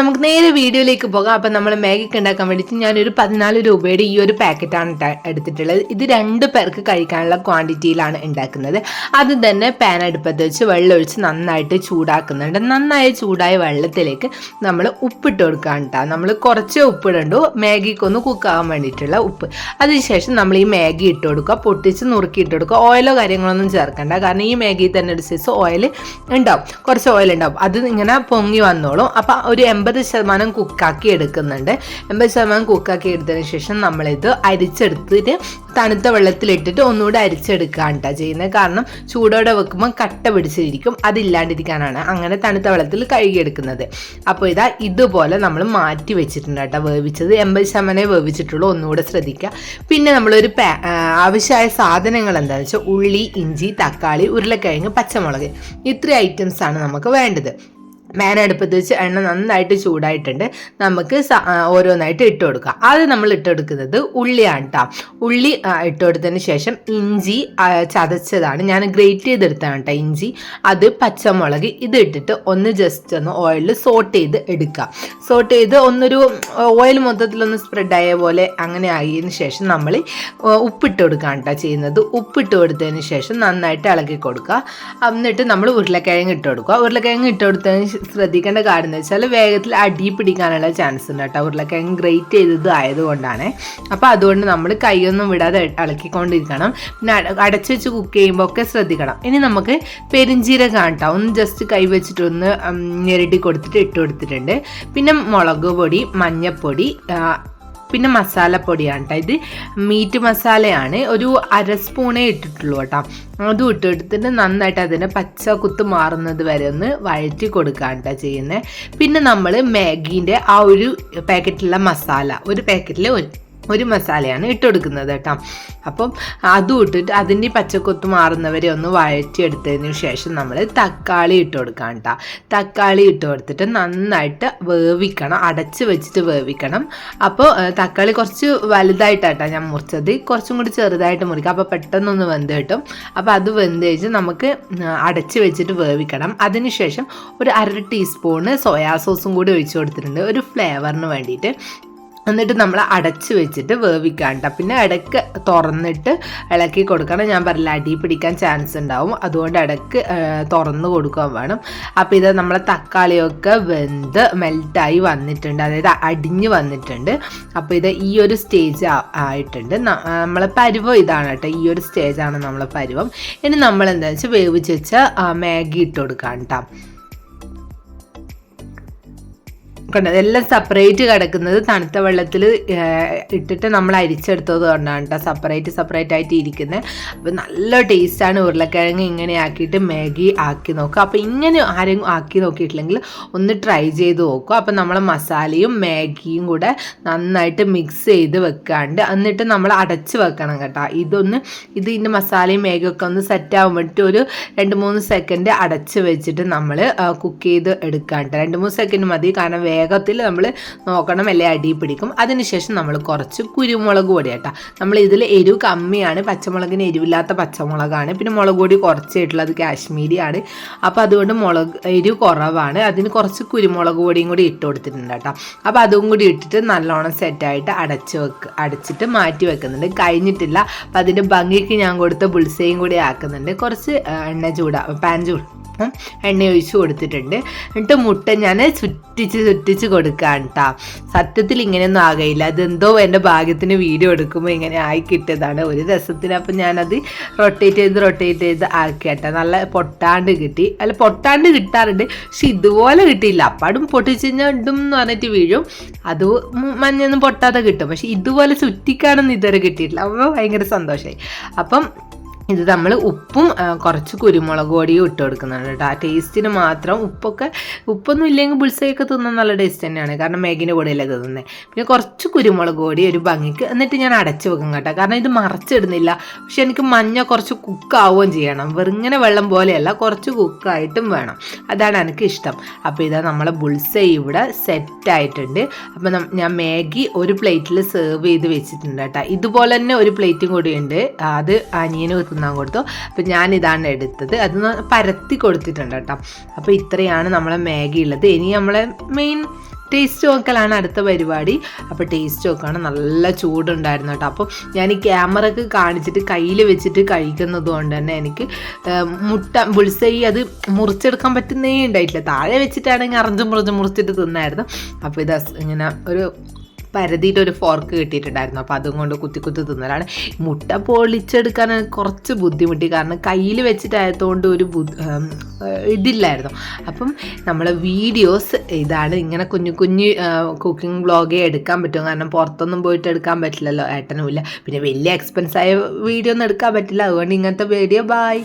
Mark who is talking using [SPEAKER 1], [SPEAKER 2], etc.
[SPEAKER 1] നമുക്ക് നേരെ വീഡിയോയിലേക്ക് പോകാം. അപ്പം നമ്മൾ മാഗിക്ക് ഉണ്ടാക്കാൻ വേണ്ടിയിട്ട് ഞാനൊരു 14 രൂപയുടെ ഈ ഒരു പാക്കറ്റാണ് എടുത്തിട്ടുള്ളത്. ഇത് 2 പേർക്ക് കഴിക്കാനുള്ള ക്വാണ്ടിറ്റിയിലാണ് ഉണ്ടാക്കുന്നത്. അത് തന്നെ പാൻ അടുപ്പത്ത് വെച്ച് വെള്ളം ഒഴിച്ച് നന്നായിട്ട് ചൂടാക്കുന്നുണ്ട്. നന്നായി ചൂടായ വെള്ളത്തിലേക്ക് നമ്മൾ ഉപ്പിട്ട് കൊടുക്കുകയാണ് കേട്ടോ. നമ്മൾ കുറച്ച് ഉപ്പിടണ്ടു, മാഗിക്കൊന്ന് കുക്കാകാൻ വേണ്ടിയിട്ടുള്ള ഉപ്പ്. അതിനുശേഷം നമ്മൾ ഈ മാഗി ഇട്ട് കൊടുക്കുക, പൊട്ടിച്ച് നുറുക്കി ഇട്ട് കൊടുക്കുക. ഓയിലോ കാര്യങ്ങളൊന്നും ചേർക്കണ്ട, കാരണം ഈ മാഗിയിൽ തന്നെ ഒരു സൈസ് ഓയിൽ ഉണ്ടാവും, കുറച്ച് ഓയിൽ ഉണ്ടാവും. അത് ഇങ്ങനെ പൊങ്ങി വന്നോളും. അപ്പം ഒരു 80% കുക്കാക്കി എടുക്കുന്നുണ്ട്. 80% കുക്കാക്കി എടുത്തതിന് ശേഷം നമ്മളിത് അരിച്ചെടുത്തിട്ട് തണുത്ത വെള്ളത്തിലിട്ടിട്ട് ഒന്നുകൂടെ അരിച്ചെടുക്കുകയാണ് കേട്ടോ ചെയ്യുന്നത്. കാരണം ചൂടോടെ വെക്കുമ്പോൾ കട്ട പിടിച്ചിരിക്കും, അതില്ലാണ്ടിരിക്കാനാണ് അങ്ങനെ തണുത്ത വെള്ളത്തിൽ കഴുകിയെടുക്കുന്നത്. അപ്പോൾ ഇതുപോലെ നമ്മൾ മാറ്റി വെച്ചിട്ടുണ്ട് കേട്ടോ. വേവിച്ചത് 80% വേവിച്ചിട്ടുള്ളൂ, ഒന്നുകൂടെ ശ്രദ്ധിക്കുക. പിന്നെ നമ്മളൊരു ആവശ്യമായ സാധനങ്ങൾ എന്താണെന്ന് വെച്ചാൽ ഉള്ളി, ഇഞ്ചി, തക്കാളി, ഉരുളക്കിഴങ്ങ്, പച്ചമുളക്, ഇത്രയും ഐറ്റംസാണ് നമുക്ക് വേണ്ടത്. പാൻ അടുപ്പത്ത് വെച്ച് എണ്ണ നന്നായിട്ട് ചൂടായിട്ടുണ്ട്. നമുക്ക് ഓരോന്നായിട്ട് ഇട്ട് കൊടുക്കാം. അത് നമ്മൾ ഇട്ട് കൊടുക്കുന്നത് ഉള്ളിയാണ് കേട്ടോ. ഉള്ളി ഇട്ട് കൊടുത്തതിന് ശേഷം ഇഞ്ചി ചതച്ചതാണ്, ഞാൻ ഗ്രേറ്റ് ചെയ്തെടുത്താണ് കേട്ടോ ഇഞ്ചി. അത് പച്ചമുളക് ഇത് ഇട്ടിട്ട് ഒന്ന് ജസ്റ്റ് ഒന്ന് ഓയിലിൽ സോട്ട് ചെയ്ത് എടുക്കുക. സോട്ട് ചെയ്ത് ഒന്നൊരു ഓയിൽ മൊത്തത്തിലൊന്ന് സ്പ്രെഡായ പോലെ അങ്ങനെ ആയതിന് ശേഷം നമ്മൾ ഉപ്പിട്ട് കൊടുക്കുകയാണ് കേട്ടോ ചെയ്യുന്നത്. ഉപ്പിട്ട് കൊടുത്തതിന് ശേഷം നന്നായിട്ട് ഇളക്കി കൊടുക്കുക. എന്നിട്ട് നമ്മൾ ഉരുളക്കിഴങ്ങ് ഇട്ട് കൊടുക്കുക. ഉരുളക്കിഴങ്ങ് ഇട്ട് കൊടുത്തതിന് ശ്രദ്ധിക്കേണ്ട കാര്യം എന്ന് വെച്ചാൽ വേഗത്തിൽ അടി പിടിക്കാനുള്ള ചാൻസ് ഉണ്ട് കേട്ടോ, ഉരുളക്കിഴങ്ങ് ഗ്രേറ്റ് ചെയ്തത് ആയതുകൊണ്ടാണ്. അപ്പോൾ അതുകൊണ്ട് നമ്മൾ കൈയൊന്നും വിടാതെ ഇളക്കിക്കൊണ്ടിരിക്കണം. പിന്നെ അടച്ചു വെച്ച് കുക്ക് ചെയ്യുമ്പോൾ ഒക്കെ ശ്രദ്ധിക്കണം. ഇനി നമുക്ക് പെരിഞ്ചീരകം കേട്ടോ ഒന്ന് ജസ്റ്റ് കൈ വെച്ചിട്ടൊന്ന് ഞെരടി കൊടുത്തിട്ട് ഇട്ട് കൊടുത്തിട്ടുണ്ട്. പിന്നെ മുളക് പൊടി, മഞ്ഞൾപ്പൊടി, പിന്നെ മസാലപ്പൊടിയാണ് കേട്ടോ. ഇത് മീറ്റ് മസാലയാണ്, ഒരു 1/2 സ്പൂണേ ഇട്ടിട്ടുള്ളൂ കേട്ടോ. അതും ഇട്ടെടുത്തിട്ട് നന്നായിട്ട് അതിനെ പച്ച കുത്ത് മാറുന്നത് വരെ ഒന്ന് വഴറ്റി കൊടുക്കുകയാണ് കേട്ടോ ചെയ്യുന്നത്. പിന്നെ നമ്മൾ മാഗീൻ്റെ ആ ഒരു പാക്കറ്റിലുള്ള മസാല, ഒരു പാക്കറ്റിൽ ഒരു മസാലയാണ് ഇട്ട് കൊടുക്കുന്നത് കേട്ടോ. അപ്പം അതും ഇട്ടിട്ട് അതിൻ്റെ പച്ചക്കൊത്ത് മാറുന്നവരെ ഒന്ന് വഴറ്റിയെടുത്തതിന് ശേഷം നമ്മൾ തക്കാളി ഇട്ട് കൊടുക്കാം കേട്ടോ. തക്കാളി ഇട്ട് കൊടുത്തിട്ട് നന്നായിട്ട് വേവിക്കണം, അടച്ച് വെച്ചിട്ട് വേവിക്കണം. അപ്പോൾ തക്കാളി കുറച്ച് വലുതായിട്ടാട്ടോ ഞാൻ മുറിച്ചത്, കുറച്ചും കൂടി ചെറുതായിട്ട് മുറിക്കാം, അപ്പോൾ പെട്ടെന്നൊന്ന് വെന്ത് കിട്ടും. അപ്പോൾ അത് വെന്ത് കഴിച്ച് നമുക്ക് അടച്ച് വെച്ചിട്ട് വേവിക്കണം. അതിനുശേഷം ഒരു 1/2 ടീസ്പൂണ് സോയാ സോസും കൂടി ഒഴിച്ചു കൊടുത്തിട്ടുണ്ട്, ഒരു ഫ്ലേവറിന് വേണ്ടിയിട്ട്. എന്നിട്ട് നമ്മൾ അടച്ച് വെച്ചിട്ട് വേവിക്കാൻ കേട്ടോ. പിന്നെ ഇടയ്ക്ക് തുറന്നിട്ട് ഇളക്കി കൊടുക്കണം. ഞാൻ പറഞ്ഞില്ല അടി പിടിക്കാൻ ചാൻസ് ഉണ്ടാവും, അതുകൊണ്ട് ഇടയ്ക്ക് തുറന്ന് കൊടുക്കാൻ വേണം. അപ്പോൾ ഇത് നമ്മളെ തക്കാളിയൊക്കെ വെന്ത് മെൽറ്റായി വന്നിട്ടുണ്ട്, അതായത് അടിഞ്ഞ് വന്നിട്ടുണ്ട്. അപ്പോൾ ഈ ഒരു സ്റ്റേജ് ആയിട്ടുണ്ട്. നമ്മളെ പരുവം ഇതാണ് കേട്ടോ, ഈ ഒരു സ്റ്റേജാണ് നമ്മളെ പരുവം. ഇനി നമ്മൾ എന്താണെന്ന് വെച്ചാൽ വേവിച്ച് വെച്ച മാഗി ഇട്ട് കൊടുക്കാം കേട്ടോ. കണ്ടത് എല്ലാം സെപ്പറേറ്റ് കിടക്കുന്നത് തണുത്ത വെള്ളത്തിൽ ഇട്ടിട്ട് നമ്മൾ അരിച്ചെടുത്തത് കൊണ്ടാണ് കേട്ടോ സെപ്പറേറ്റ് ആയിട്ട് ഇരിക്കുന്നത്. അപ്പോൾ നല്ല ടേസ്റ്റാണ്. ഉരുളക്കിഴങ്ങ് ഇങ്ങനെ ആക്കിയിട്ട് മാഗി ആക്കി നോക്കുക. അപ്പോൾ ഇങ്ങനെ ആരെങ്കിലും ആക്കി നോക്കിയിട്ടില്ലെങ്കിൽ ഒന്ന് ട്രൈ ചെയ്ത് നോക്കുക. അപ്പോൾ നമ്മൾ മസാലയും മാഗിയും കൂടെ നന്നായിട്ട് മിക്സ് ചെയ്ത് വെക്കാണ്ട് എന്നിട്ട് നമ്മൾ അടച്ച് വെക്കണം കേട്ടോ. ഇതിൻ്റെ മസാലയും മാഗിയൊക്കെ ഒന്ന് സെറ്റ് ആവാൻ വേണ്ടിയിട്ട് ഒരു 2-3 സെക്കൻഡ് അടച്ച് വെച്ചിട്ട് നമ്മൾ കുക്ക് ചെയ്ത് എടുക്കാണ്ട്. 2-3 സെക്കൻഡ് മതി, കാരണം വേഗത്തിൽ നമ്മൾ നോക്കണം, അല്ലേ അടി പിടിക്കും. അതിനുശേഷം നമ്മൾ കുറച്ച് കുരുമുളക് പൊടി കേട്ടോ. നമ്മൾ ഇതിൽ എരിവ് കമ്മിയാണ്, പച്ചമുളകിന് എരിവില്ലാത്ത പച്ചമുളകാണ്. പിന്നെ മുളക് പൊടി കുറച്ചായിട്ടുള്ളത് കാശ്മീരിയാണ്, അപ്പോൾ അതുകൊണ്ട് എരിവ് കുറവാണ്. അതിന് കുറച്ച് കുരുമുളക് പൊടിയും കൂടി ഇട്ട് കൊടുത്തിട്ടുണ്ട് കേട്ടോ. അപ്പോൾ അതും കൂടി ഇട്ടിട്ട് നല്ലോണം സെറ്റായിട്ട് അടച്ചിട്ട് മാറ്റി വെക്കുന്നുണ്ട്. കഴിഞ്ഞിട്ടില്ല, അപ്പോൾ അതിൻ്റെ ഭംഗിക്ക് ഞാൻ കൊടുത്ത ബുൾസയും കൂടി ആക്കുന്നുണ്ട്. കുറച്ച് പാൻ എണ്ണ ഒഴിച്ച് കൊടുത്തിട്ടുണ്ട്. എന്നിട്ട് മുട്ട ഞാൻ ചുറ്റിച്ച് കൊടുക്കുകയാണ് കേട്ടോ. സത്യത്തിൽ ഇങ്ങനെയൊന്നും ആകയില്ല, അതെന്തോ എൻ്റെ ഭാഗ്യത്തിന് വീഡിയോ എടുക്കുമ്പോൾ ഇങ്ങനെ ആയി കിട്ടിയതാണ് ഒരു രസത്തിന്. അപ്പം ഞാനത് റൊട്ടേറ്റ് ചെയ്ത് ആക്കി കേട്ടോ. നല്ല പൊട്ടാണ്ട് കിട്ടി, പൊട്ടാണ്ട് കിട്ടാറുണ്ട്, പക്ഷെ ഇതുപോലെ കിട്ടിയില്ല. അപ്പാടും പൊട്ടിച്ച് കഴിഞ്ഞാൽ ഇടും എന്ന് പറഞ്ഞിട്ട് വീഴും, അത് മഞ്ഞൊന്നും പൊട്ടാതെ കിട്ടും. പക്ഷെ ഇതുപോലെ ചുറ്റിക്കാനൊന്നും ഇതുവരെ കിട്ടിയിട്ടില്ല. അപ്പോൾ ഭയങ്കര സന്തോഷമായി. അപ്പം ഇത് നമ്മൾ ഉപ്പും കുറച്ച് കുരുമുളക് പൊടിയും ഇട്ട് കൊടുക്കുന്നുണ്ട് കേട്ടോ. ആ ടേസ്റ്റിന് മാത്രം. ഉപ്പൊന്നും ഇല്ലെങ്കിൽ ബുൾസയൊക്കെ തിന്നാൻ നല്ല ടേസ്റ്റ് തന്നെയാണ്, കാരണം മാഗിൻ്റെ കൂടെയല്ലേ തിന്നുന്നത്. പിന്നെ കുറച്ച് കുരുമുളക് പൊടി ഒരു ഭംഗിക്ക്. എന്നിട്ട് ഞാൻ അടച്ച് വെക്കും കേട്ടോ, കാരണം ഇത് മറച്ചിടുന്നില്ല. പക്ഷെ എനിക്ക് മഞ്ഞ കുറച്ച് കുക്കാവുകയും ചെയ്യണം, വെറുങ്ങനെ വെള്ളം പോലെയല്ല, കുറച്ച് കുക്കായിട്ടും വേണം, അതാണ് എനിക്ക് ഇഷ്ടം. അപ്പോൾ നമ്മളെ ബുൾസ ഇവിടെ സെറ്റായിട്ടുണ്ട്. അപ്പോൾ ഞാൻ മാഗി ഒരു പ്ലേറ്റിൽ സെർവ് ചെയ്ത് വെച്ചിട്ടുണ്ട് കേട്ടോ. ഇതുപോലെ തന്നെ ഒരു പ്ലേറ്റും കൂടി ഉണ്ട്, അത് അനിയന് തിന്നാൻ കൊടുത്തു. അപ്പോൾ ഞാനിതാണ് എടുത്തത്, അത് പരത്തി കൊടുത്തിട്ടുണ്ട് കേട്ടോ. അപ്പോൾ ഇത്രയാണ് നമ്മളെ മാഗി ഉള്ളത്. ഇനി നമ്മളെ മെയിൻ ടേസ്റ്റ് നോക്കലാണ് അടുത്ത പരിപാടി. അപ്പോൾ ടേസ്റ്റ് നോക്കുകയാണ്. നല്ല ചൂടുണ്ടായിരുന്നു കേട്ടോ. അപ്പോൾ ഞാൻ ഈ ക്യാമറക്ക് കാണിച്ചിട്ട് കയ്യിൽ വെച്ചിട്ട് കഴിക്കുന്നത് കൊണ്ട് തന്നെ എനിക്ക് മുട്ട ബുൾസൈ അത് മുറിച്ചെടുക്കാൻ പറ്റുന്നേ ഉണ്ടായിട്ടില്ല. താഴെ വെച്ചിട്ടാണെങ്കിൽ അറിഞ്ഞും മുറിച്ചിട്ട് തിന്നായിരുന്നു. അപ്പോൾ ഇത് ഇങ്ങനെ ഒരു പരതിയിട്ട് ഒരു ഫോർക്ക് കിട്ടിയിട്ടുണ്ടായിരുന്നു. അപ്പോൾ അതും കൊണ്ട് കുത്തി തിന്നലാണ്. മുട്ട പൊളിച്ചെടുക്കാൻ കുറച്ച് ബുദ്ധിമുട്ടി, കാരണം കയ്യിൽ വെച്ചിട്ടായതുകൊണ്ട് ഒരു ഇതില്ലായിരുന്നു. അപ്പം നമ്മളെ വീഡിയോസ് ഇതാണ്. ഇങ്ങനെ കുഞ്ഞു കുക്കിംഗ് വ്ളോഗേ എടുക്കാൻ പറ്റും, കാരണം പുറത്തൊന്നും പോയിട്ട് എടുക്കാൻ പറ്റില്ലല്ലോ, ഏട്ടനും ഇല്ല. പിന്നെ വലിയ എക്സ്പെൻസായ വീഡിയോ ഒന്നും എടുക്കാൻ പറ്റില്ല. അതുകൊണ്ട് ഇങ്ങനത്തെ വീഡിയോ ബൈ.